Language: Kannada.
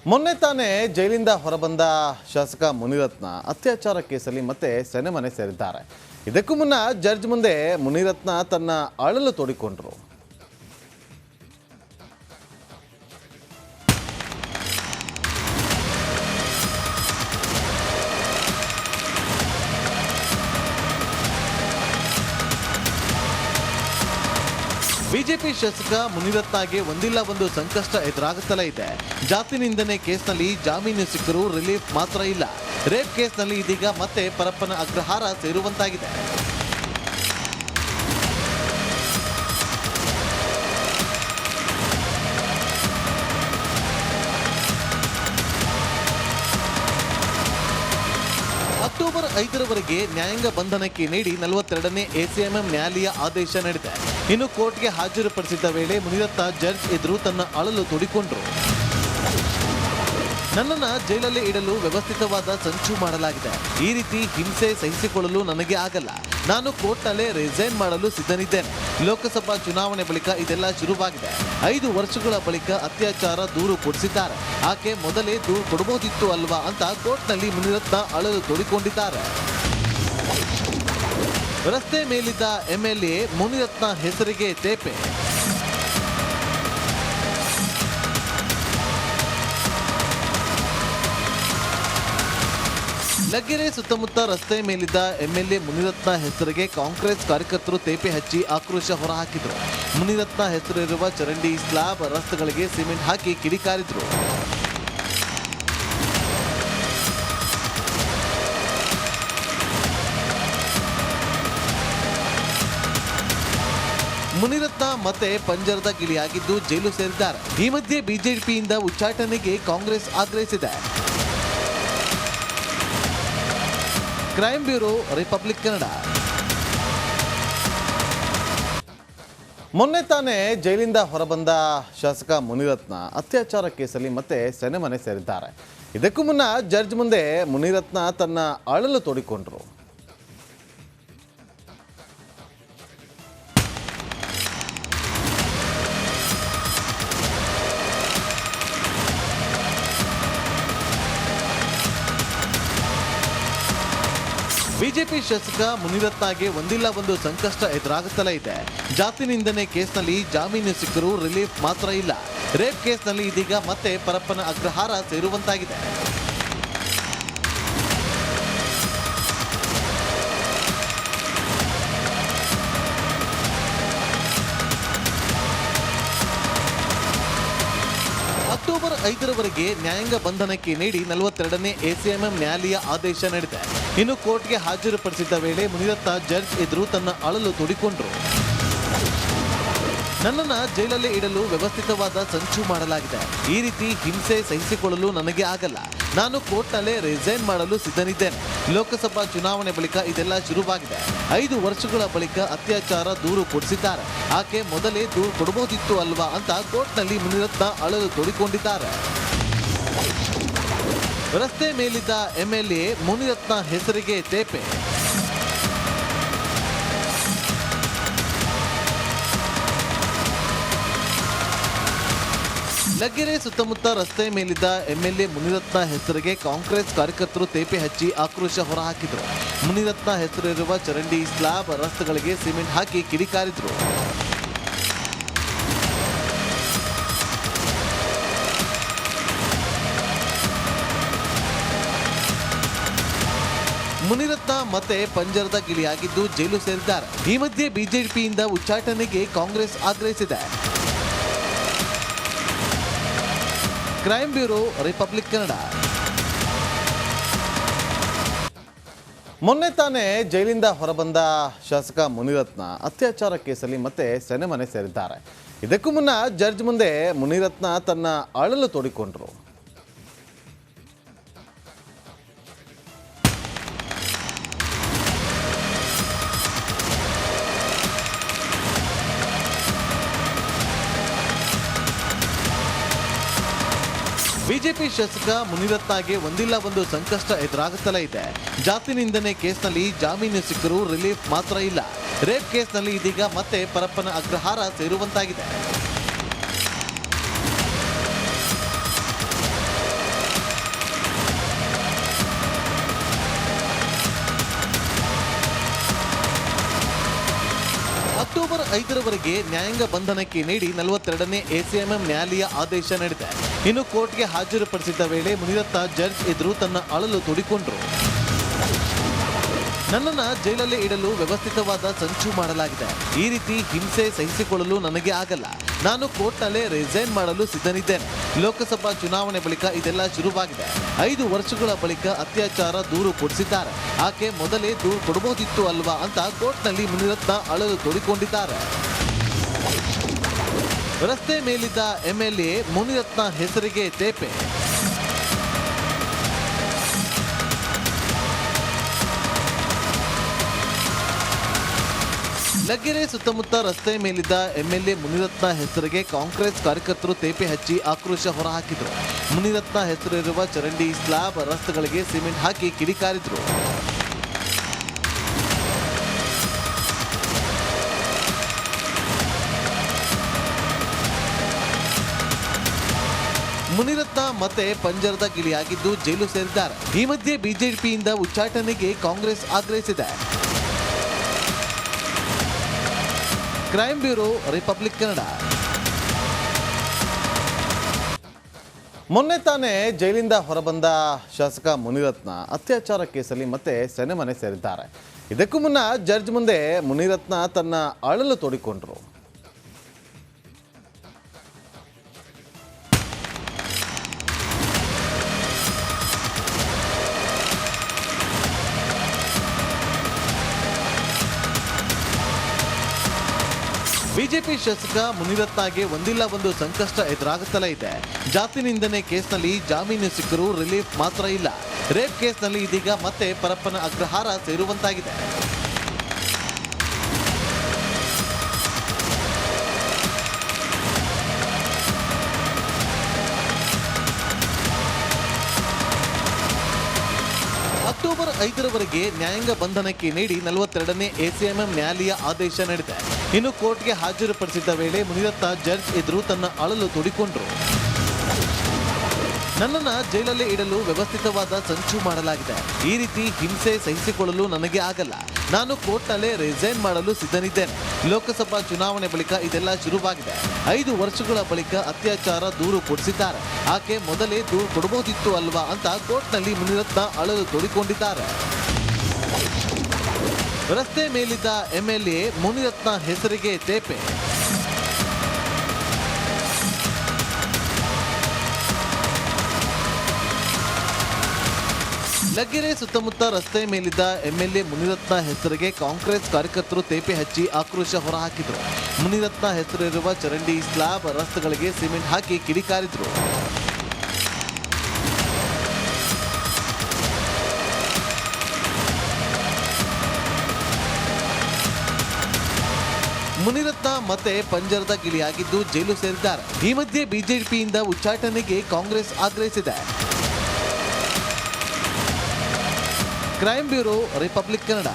ಮೊನ್ನೆ ತಾನೇ ಜೈಲಿಂದ ಹೊರಬಂದ ಶಾಸಕ ಮುನಿರತ್ನ ಅತ್ಯಾಚಾರ ಕೇಸಲ್ಲಿ ಮತ್ತೆ ಸೆರೆಮನೆ ಸೇರಿದ್ದಾರೆ. ಇದಕ್ಕೂ ಮುನ್ನ ಜಡ್ಜ್ ಮುಂದೆ ಮುನಿರತ್ನ ತನ್ನ ಅಳಲು ತೋಡಿಕೊಂಡರು. ಬಿಜೆಪಿ ಶಾಸಕ ಮುನಿರತ್ನಗೆ ಒಂದಿಲ್ಲ ಒಂದು ಸಂಕಷ್ಟ ಎದುರಾಗುತ್ತಲೇ ಇದೆ. ಜಾತಿ ನಿಂದನೆ ಕೇಸ್ನಲ್ಲಿ ಜಾಮೀನು ಸಿಕ್ಕರೂ ರಿಲೀಫ್ ಮಾತ್ರ ಇಲ್ಲ. ರೇಪ್ ಕೇಸ್ನಲ್ಲಿ ಇದೀಗ ಮತ್ತೆ ಪರಪ್ಪನ ಅಗ್ರಹಾರ ಸೇರುವಂತಾಗಿದೆ. ಅಕ್ಟೋಬರ್ 5ರವರೆಗೆ ನ್ಯಾಯಾಂಗ ಬಂಧನಕ್ಕೆ ನೀಡಿ 42ನೇ ಎಸಿಎಂಎಂ ನ್ಯಾಯಾಲಯ ಆದೇಶ ನೀಡಿದೆ. ಇನ್ನು ಕೋರ್ಟ್ಗೆ ಹಾಜರುಪಡಿಸಿದ್ದ ವೇಳೆ ಮುನಿರತ್ನ ಜಡ್ಜ್ ಎದುರು ತನ್ನ ಅಳಲು ತೋಡಿಕೊಂಡರು. ನನ್ನನ್ನು ಜೈಲಲ್ಲಿ ಇಡಲು ವ್ಯವಸ್ಥಿತವಾದ ಸಂಚು ಮಾಡಲಾಗಿದೆ. ಈ ರೀತಿ ಹಿಂಸೆ ಸಹಿಸಿಕೊಳ್ಳಲು ನನಗೆ ಆಗಲ್ಲ. ನಾನು ಕೋರ್ಟ್ನಲ್ಲೇ ರಿಸೈನ್ ಮಾಡಲು ಸಿದ್ಧನಿದ್ದೇನೆ. ಲೋಕಸಭಾ ಚುನಾವಣೆ ಬಳಿಕ ಇದೆಲ್ಲ ಶುರುವಾಗಿದೆ. 5 ವರ್ಷಗಳ ಬಳಿಕ ಅತ್ಯಾಚಾರ ದೂರು ಕೊಡಿಸಿದ್ದಾರೆ. ಆಕೆ ಮೊದಲೇ ದೂರು ಕೊಡಬಹುದಿತ್ತು ಅಲ್ವಾ ಅಂತ ಕೋರ್ಟ್ನಲ್ಲಿ ಮುನಿರತ್ನ ಅಳಲು ತೋಡಿಕೊಂಡಿದ್ದಾರೆ. ರಸ್ತೆ ಮೇಲಿದ್ದ ಎಂಎಲ್ಎ ಮುನಿರತ್ನ ಹೆಸರಿಗೆ ತೇಪೆ. ಲಗ್ಗೆರೆ ಸುತ್ತಮುತ್ತ ರಸ್ತೆ ಮೇಲಿದ್ದ ಎಂಎಲ್ಎ ಮುನಿರತ್ನ ಹೆಸರಿಗೆ ಕಾಂಗ್ರೆಸ್ ಕಾರ್ಯಕರ್ತರು ತೇಪೆ ಹಚ್ಚಿ ಆಕ್ರೋಶ ಹೊರಹಾಕಿದರು. ಮುನಿರತ್ನ ಹೆಸರಿರುವ ಚರಂಡಿ, ಸ್ಲಾಬ್, ರಸ್ತೆಗಳಿಗೆ ಸಿಮೆಂಟ್ ಹಾಕಿ ಕಿಡಿಕಾರಿದ್ರು. ಮುನಿರತ್ನ ಮತ್ತೆ ಪಂಜರದ ಗಿಳಿಯಾಗಿದ್ದು ಜೈಲು ಸೇರಿದ್ದಾರೆ. ಈ ಮಧ್ಯೆ ಬಿಜೆಪಿಯಿಂದ ಉಚ್ಚಾಟನೆಗೆ ಕಾಂಗ್ರೆಸ್ ಆಗ್ರಹಿಸಿದೆ. Crime bureau, republic Kannada. ಮೊನ್ನೆ ತಾನೇ ಜೈಲಿಂದ ಹೊರಬಂದ ಶಾಸಕ ಮುನಿರತ್ನ ಅತ್ಯಾಚಾರ ಕೇಸಲ್ಲಿ ಮತ್ತೆ ಸೆರೆಮನೆ ಸೇರಿದ್ದಾರೆ. ಇದಕ್ಕೂ ಮುನ್ನ ಜಡ್ಜ್ ಮುಂದೆ ಮುನಿರತ್ನ ತನ್ನ ಅಳಲು ತೋಡಿಕೊಂಡರು. ಬಿಜೆಪಿ ಶಾಸಕ ಮುನಿರತ್ನಗೆ ಒಂದಿಲ್ಲ ಒಂದು ಸಂಕಷ್ಟ ಎದುರಾಗುತ್ತಲೇ ಇದೆ. ಜಾತಿ ನಿಂದನೆ ಕೇಸ್ನಲ್ಲಿ ಜಾಮೀನು ಸಿಕ್ಕರೂ ರಿಲೀಫ್ ಮಾತ್ರ ಇಲ್ಲ. ರೇಪ್ ಕೇಸ್ನಲ್ಲಿ ಇದೀಗ ಮತ್ತೆ ಪರಪ್ಪನ ಅಗ್ರಹಾರ ಸೇರುವಂತಾಗಿದೆ. ಅಕ್ಟೋಬರ್ 5ರವರೆಗೆ ನ್ಯಾಯಾಂಗ ಬಂಧನಕ್ಕೆ ನೀಡಿ 42ನೇ ಎಸಿಎಂಎಂ ನ್ಯಾಯಾಲಯ ಆದೇಶ ನೀಡಿದೆ. ಇನ್ನು ಕೋರ್ಟ್ಗೆ ಹಾಜರುಪಡಿಸಿದ್ದ ವೇಳೆ ಮುನಿರತ್ನ ಜಡ್ಜ್ ಎದುರು ತನ್ನ ಅಳಲು ತೋಡಿಕೊಂಡರು. ನನ್ನನ್ನು ಜೈಲಲ್ಲಿ ಇಡಲು ವ್ಯವಸ್ಥಿತವಾದ ಸಂಚು ಮಾಡಲಾಗಿದೆ. ಈ ರೀತಿ ಹಿಂಸೆ ಸಹಿಸಿಕೊಳ್ಳಲು ನನಗೆ ಆಗಲ್ಲ. ನಾನು ಕೋರ್ಟ್ನಲ್ಲೇ ರಿಸೈನ್ ಮಾಡಲು ಸಿದ್ಧನಿದ್ದೇನೆ. ಲೋಕಸಭಾ ಚುನಾವಣೆ ಬಳಿಕ ಇದೆಲ್ಲ ಶುರುವಾಗಿದೆ. 5 ವರ್ಷಗಳ ಬಳಿಕ ಅತ್ಯಾಚಾರ ದೂರು ಕೊಡಿಸಿದ್ದಾರೆ. ಆಕೆ ಮೊದಲೇ ದೂರು ಕೊಡಬಹುದಿತ್ತು ಅಲ್ವಾ ಅಂತ ಕೋರ್ಟ್ನಲ್ಲಿ ಮುನಿರತ್ನ ಅಳಲು ತೋಡಿಕೊಂಡಿದ್ದಾರೆ. ರಸ್ತೆ ಮೇಲಿದ್ದ ಎಂಎಲ್ಎ ಮುನಿರತ್ನ ಹೆಸರಿಗೆ ತೇಪೆ. ಲಗ್ಗೆರೆ ಸುತ್ತಮುತ್ತ ರಸ್ತೆ ಮೇಲಿದ್ದ ಎಂಎಲ್ಎ ಮುನಿರತ್ನ ಹೆಸರಿಗೆ ಕಾಂಗ್ರೆಸ್ ಕಾರ್ಯಕರ್ತರು ತೇಪೆ ಹಚ್ಚಿ ಆಕ್ರೋಶ ಹೊರಹಾಕಿದರು. ಮುನಿರತ್ನ ಹೆಸರಿರುವ ಚರಂಡಿ, ಸ್ಲಾಬ್, ರಸ್ತೆಗಳಿಗೆ ಸಿಮೆಂಟ್ ಹಾಕಿ ಕಿಡಿಕಾರಿದ್ರು. ಮುನಿರತ್ನ ಮತ್ತೆ ಪಂಜರದ ಗಿಳಿಯಾಗಿದ್ದು ಜೈಲು ಸೇರಿದ್ದಾರೆ. ಈ ಮಧ್ಯೆ ಬಿಜೆಪಿಯಿಂದ ಉಚ್ಚಾಟನೆಗೆ ಕಾಂಗ್ರೆಸ್ ಆಗ್ರಹಿಸಿದೆ. Crime bureau, republic Kannada. ಮೊನ್ನೆ ತಾನೇ ಜೈಲಿಂದ ಹೊರಬಂದ ಶಾಸಕ ಮುನಿರತ್ನ ಅತ್ಯಾಚಾರ ಕೇಸಲ್ಲಿ ಮತ್ತೆ ಸೆರೆಮನೆ ಸೇರಿದ್ದಾರೆ. ಇದಕ್ಕೂ ಮುನ್ನ ಜಡ್ಜ್ ಮುಂದೆ ಮುನಿರತ್ನ ತನ್ನ ಅಳಲು ತೋಡಿಕೊಂಡರು. ಬಿಜೆಪಿ ಶಾಸಕ ಮುನಿರತ್ನಗೆ ಒಂದಿಲ್ಲ ಒಂದು ಸಂಕಷ್ಟ ಎದುರಾಗುತ್ತಲೇ ಇದೆ. ಜಾತಿ ನಿಂದನೆ ಕೇಸ್ನಲ್ಲಿ ಜಾಮೀನು ಸಿಕ್ಕರೂ ರಿಲೀಫ್ ಮಾತ್ರ ಇಲ್ಲ. ರೇಪ್ ಕೇಸ್ನಲ್ಲಿ ಇದೀಗ ಮತ್ತೆ ಪರಪ್ಪನ ಅಗ್ರಹಾರ ಸೇರುವಂತಾಗಿದೆ. 5ರವರೆಗೆ ನ್ಯಾಯಾಂಗ ಬಂಧನಕ್ಕೆ ನೀಡಿ 42ನೇ ಎಸಿಎಂಎಂ ನ್ಯಾಯಾಲಯ ಆದೇಶ ನೀಡಿದೆ. ಇನ್ನು ಕೋರ್ಟ್ಗೆ ಹಾಜರುಪಡಿಸಿದ್ದ ವೇಳೆ ಮುನಿರತ್ನ ಜಡ್ಜ್ ಎದುರು ತನ್ನ ಅಳಲು ತೋಡಿಕೊಂಡರು. ನನ್ನನ್ನು ಜೈಲಲ್ಲೇ ಇಡಲು ವ್ಯವಸ್ಥಿತವಾದ ಸಂಚು ಮಾಡಲಾಗಿದೆ. ಈ ರೀತಿ ಹಿಂಸೆ ಸಹಿಸಿಕೊಳ್ಳಲು ನನಗೆ ಆಗಲ್ಲ. ನಾನು ಕೋರ್ಟ್ನಲ್ಲೇ ರಿಸೈನ್ ಮಾಡಲು ಸಿದ್ಧನಿದ್ದೇನೆ. ಲೋಕಸಭಾ ಚುನಾವಣೆ ಬಳಿಕ ಇದೆಲ್ಲ ಶುರುವಾಗಿದೆ. 5 ವರ್ಷಗಳ ಬಳಿಕ ಅತ್ಯಾಚಾರ ದೂರು ಕೊಡಿಸಿದ್ದಾರೆ. ಆಕೆ ಮೊದಲೇ ದೂರು ಕೊಡಬಹುದಿತ್ತು ಅಲ್ವಾ ಅಂತ ಕೋರ್ಟ್ನಲ್ಲಿ ಮುನಿರತ್ನ ಅಳಲು ತೋಡಿಕೊಂಡಿದ್ದಾರೆ. ರಸ್ತೆ ಮೇಲಿದ್ದ ಎಂಎಲ್ಎ ಮುನಿರತ್ನ ಹೆಸರಿಗೆ ತೇಪೆ. ಲಗ್ಗೆರೆ ಸುತ್ತಮುತ್ತ ರಸ್ತೆ ಮೇಲಿದ್ದ ಎಂಎಲ್ಎ ಮುನಿರತ್ನ ಹೆಸರಿಗೆ ಕಾಂಗ್ರೆಸ್ ಕಾರ್ಯಕರ್ತರು ತೇಪೆ ಹಚ್ಚಿ ಆಕ್ರೋಶ ಹೊರಹಾಕಿದರು. ಮುನಿರತ್ನ ಹೆಸರಿರುವ ಚರಂಡಿ, ಸ್ಲಾಬ್, ರಸ್ತೆಗಳಿಗೆ ಸಿಮೆಂಟ್ ಹಾಕಿ ಕಿಡಿಕಾರಿದ್ರು. ಮುನಿರತ್ನ ಮತ್ತೆ ಪಂಜರದ ಗಿಳಿಯಾಗಿದ್ದು ಜೈಲು ಸೇರಿದ್ದಾರೆ. ಈ ಮಧ್ಯೆ ಬಿಜೆಪಿಯಿಂದ ಉಚ್ಚಾಟನೆಗೆ ಕಾಂಗ್ರೆಸ್ ಆಗ್ರಹಿಸಿದೆ. Crime bureau, republic Kannada. ಮೊನ್ನೆ ತಾನೇ ಜೈಲಿಂದ ಹೊರಬಂದ ಶಾಸಕ ಮುನಿರತ್ನ ಅತ್ಯಾಚಾರ ಕೇಸಲ್ಲಿ ಮತ್ತೆ ಸೆರೆಮನೆ ಸೇರಿದ್ದಾರೆ. ಇದಕ್ಕೂ ಮುನ್ನ ಜಡ್ಜ್ ಮುಂದೆ ಮುನಿರತ್ನ ತನ್ನ ಅಳಲು ತೋಡಿಕೊಂಡರು. ಬಿಜೆಪಿ ಶಾಸಕ ಮುನಿರತ್ನಗೆ ಒಂದಿಲ್ಲ ಒಂದು ಸಂಕಷ್ಟ ಎದುರಾಗುತ್ತಲೇ ಇದೆ. ಜಾತಿ ನಿಂದನೆ ಕೇಸ್ನಲ್ಲಿ ಜಾಮೀನು ಸಿಕ್ಕರೂ ರಿಲೀಫ್ ಮಾತ್ರ ಇಲ್ಲ. ರೇಪ್ ಕೇಸ್ನಲ್ಲಿ ಇದೀಗ ಮತ್ತೆ ಪರಪ್ಪನ ಅಗ್ರಹಾರ ಸೇರುವಂತಾಗಿದೆ. ಅಕ್ಟೋಬರ್ 5ರವರೆಗೆ ನ್ಯಾಯಾಂಗ ಬಂಧನಕ್ಕೆ ನೀಡಿ 42ನೇ ಎಸಿಎಂಎಂ ನ್ಯಾಯಾಲಯ ಆದೇಶ ನೀಡಿದೆ. ಇನ್ನು ಕೋರ್ಟ್ಗೆ ಹಾಜರುಪಡಿಸಿದ್ದ ವೇಳೆ ಮುನಿರತ್ನ ಜಡ್ಜ್ ಎದುರು ತನ್ನ ಅಳಲು ತೋಡಿಕೊಂಡರು. ನನ್ನನ್ನು ಜೈಲಲ್ಲೇ ಇಡಲು ವ್ಯವಸ್ಥಿತವಾದ ಸಂಚು ಮಾಡಲಾಗಿದೆ. ಈ ರೀತಿ ಹಿಂಸೆ ಸಹಿಸಿಕೊಳ್ಳಲು ನನಗೆ ಆಗಲ್ಲ. ನಾನು ಕೋರ್ಟ್ನಲ್ಲೇ ರಿಸೈನ್ ಮಾಡಲು ಸಿದ್ಧನಿದ್ದೇನೆ. ಲೋಕಸಭಾ ಚುನಾವಣೆ ಬಳಿಕ ಇದೆಲ್ಲ ಶುರುವಾಗಿದೆ. 5 ವರ್ಷಗಳ ಬಳಿಕ ಅತ್ಯಾಚಾರ ದೂರು ಕೊಡಿಸಿದ್ದಾರೆ. ಆಕೆ ಮೊದಲೇ ದೂರು ಕೊಡಬಹುದಿತ್ತು ಅಲ್ವಾ ಅಂತ ಕೋರ್ಟ್ನಲ್ಲಿ ಮುನಿರತ್ನ ಅಳಲು ತೋಡಿಕೊಂಡಿದ್ದಾರೆ. ರಸ್ತೆ ಮೇಲಿದ್ದ ಎಂಎಲ್ಎ ಮುನಿರತ್ನ ಹೆಸರಿಗೆ ತೇಪೆ. ಲಗ್ಗೆರೆ ಸುತ್ತಮುತ್ತ ರಸ್ತೆ ಮೇಲಿದ್ದ ಎಂಎಲ್ಎ ಮುನಿರತ್ನ ಹೆಸರಿಗೆ ಕಾಂಗ್ರೆಸ್ ಕಾರ್ಯಕರ್ತರು ತೇಪೆ ಹಚ್ಚಿ ಆಕ್ರೋಶ ಹೊರಹಾಕಿದರು. ಮುನಿರತ್ನ ಹೆಸರಿರುವ ಚರಂಡಿ, ಸ್ಲಾಬ್, ರಸ್ತೆಗಳಿಗೆ ಸಿಮೆಂಟ್ ಹಾಕಿ ಕಿಡಿಕಾರಿದ್ರು. ಮುನಿರತ್ನ ಮತ್ತೆ ಪಂಜರದ ಗಿಳಿಯಾಗಿದ್ದು ಜೈಲು ಸೇರಿದ್ದಾರೆ. ಈ ಮಧ್ಯೆ ಬಿಜೆಪಿಯಿಂದ ಉಚ್ಚಾಟನೆಗೆ ಕಾಂಗ್ರೆಸ್ ಆಗ್ರಹಿಸಿದೆ. Crime bureau, republic Kannada.